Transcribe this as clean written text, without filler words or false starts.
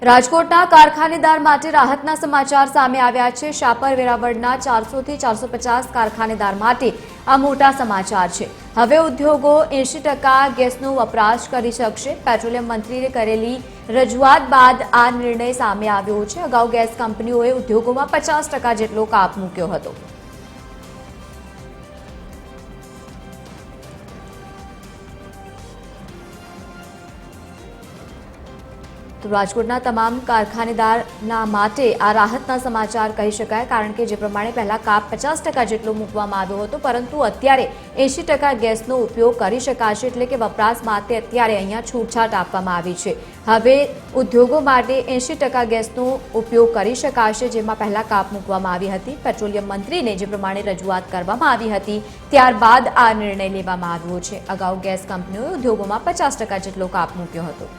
રાજકોટના કારખાનેદાર માટે રાહતના સમાચાર સામે આવ્યા છે। શાપર વેરાવળના 400 થી 450 કારખાનેદાર માટે આ મોટા સમાચાર છે। હવે ઉદ્યોગો 80% ગેસનો વપરાશ કરી શકશે। પેટ્રોલિયમ મંત્રીએ કરેલી રજૂઆત બાદ આ નિર્ણય સામે આવ્યો છે। અગાઉ ગેસ કંપનીઓએ ઉદ્યોગોમાં 50% જેટલો કાપ મૂક્યો હતો। तो રાજકોટના તમામ કારખાનેદારના માટે આ રાહતના સમાચાર કહી શકાય, કારણ કે જે પ્રમાણે પહેલા કાપ 50% જેટલો મૂકવામાં આવ્યો હતો, પરંતુ અત્યારે 80% ગેસનો ઉપયોગ કરી શકાશે, એટલે કે વપરાશ માટે અત્યારે અહીંયા છૂટછાટ આપવામાં આવી છે। હવે ઉદ્યોગો માટે 80% ગેસનો ઉપયોગ કરી શકાશે, જેમાં પહેલા કાપ મૂકવામાં આવી હતી। પેટ્રોલિયમ મંત્રીને જે પ્રમાણે રજૂઆત કરવામાં આવી હતી, ત્યારબાદ આ નિર્ણય લેવામાં આવ્યો છે। અગાઉ ગેસ કંપનીઓએ ઉદ્યોગોમાં 50% જેટલો કાપ મૂક્યો હતો।